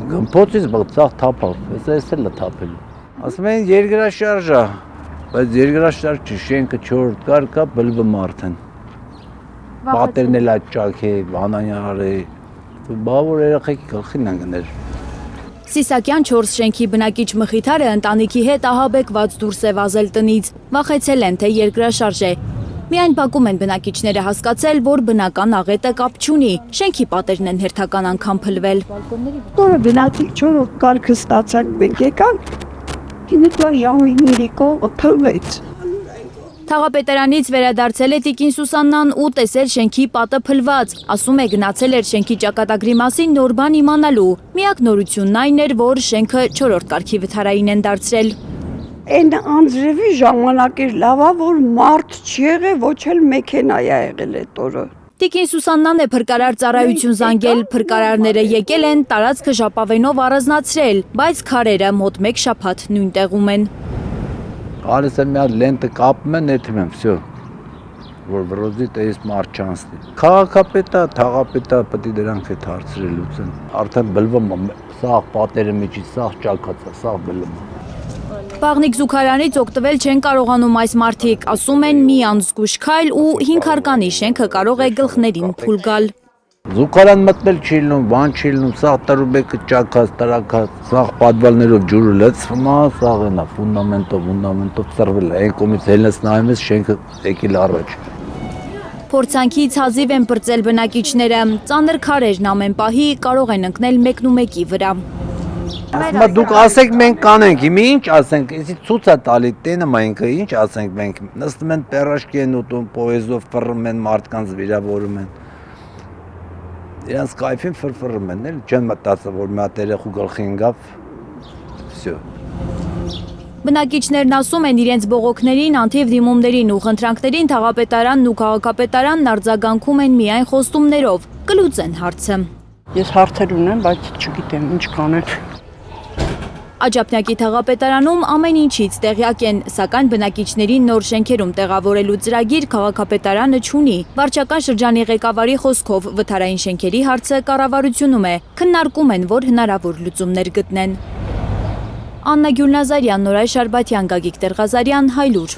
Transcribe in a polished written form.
Գմփոցից բացախ թափավ, էս էլ է թափել։ Ասում են երկրաշարժ է, բայց երկրաշարժ չի, շենքը 4 կար կա բլբը մարդ են։ Պատերն էլ այդ ճաք է, Վանանյարը, բավոր երեխեքի գլխին են գներ։ Սիսակյան 4 շենքի բնակիչ Մխիթարը ընտանիքի հետ ահաբեկված դուրս է վազել տնից, վախեցել են, թե երկրաշարժ է։ Միայն բակում են բնակիչները հասկացել, որ բնական աղետը կապ չունի, շենքի պատերն են հերթական անգամ փլվել։ Որը բնակիչ 4 կարգը ստացանք մենք եկանք, ինքնա յահույնիրիկո փլվեց։ Թաղապետարանից վերադարձել է տիկին Սուսաննան ու տեսել շենքի պատը փլված, ասում է գնացել էր շենքի ճակատագրի մասին նոր բան իմանալու, միակ նորությունն այն էր, որ շենքը 4-րդ կարգի վթարային են դարձրել։ Այն անձրևի ժամանակ էր լավա, որ մարդ չի եղել, ոչ էլ մեքենա է եղել այդ օրը։ Տիկին Սուսաննան է փրկարար ծառայություն զանգել, փրկարարները եկել են, տարածքը ժապավենով առանձնացրել, բայց քարերը մոտ 1 շաբաթ նույն տեղում են։ Արես եմ մի հատ լենտը կապում են, նետում եմ, всё, որ վրոզի տես մարդ չանցնի։ Քաղաքապետը, թաղապետը պետք է դրանք հետ հարցրել ուծեն։ Արդեն բլվում սաղ պատերը մեջի, սաղ ճակացա, սաղ բլվում։ Բաղնիկ Զուքարանից օգտվել չեն կարողանում այս մարդիկ, ասում են մի անզգույշ քայլ ու 5 հարկանի շենքը կարող է գլխներին փուլ գալ։ Զուքարան մտնել չի լինում, բան չի լինում, սաղ տրուբեկը ճակած, տրակած, սաղ պատվալներով ջուրը լցվում է, սաղ ենա, ֆունդամենտով ծրվել է, այն կողմից հելնես նայում ես շենքը եկել առաջ։ Փորձանքից հազիվ են բրծել բնակիչները, ծանր քարերն ամեն պահի կարող են ընկնել մեկնումեկի վրա։ Ասում դուք ասեք մենք կանենք, հիմա ինչ ասենք, էսի ցույց է տալի տենը մայնքը, ինչ ասենք մենք, նստում են պերաշկի են ուտում, պոեզով ֆռում են, մարդկանց վիրավորում են։ Իրանց կայֆին ֆրֆռում են, էլ չեն մտածել, որ մի հատ երեխու գլխին գավ, всё։ Բնակիչներն ասում են իրենց բողոքներին, անթիվ դիմումներին ու խնդրանքներին թաղապետարանն ու քաղաքապետարանն արձագանքում են միայն խոստումներով, կլուծեն հարցը։ Ես հարցեր ունեմ, բայց չգիտեմ ինչ կանեն։ Աջափնյակի թաղապետարանում ամեն ինչից տեղյակ են, սակայն բնակիչներին նոր շենքերում տեղավորելու ծրագիր քաղաքապետարանը չունի։ Վարչական շրջանի ղեկավարի խոսքով վթարային շենքերի հարցը կառավարությունում է, քննարկում են, որ հնարավոր լուծումներ գտնեն։ Աննա Գյուլնազարյան, Նորայր Շարբաթյան, Գագիկ Տեր-Ղազարյան, Հայլուր։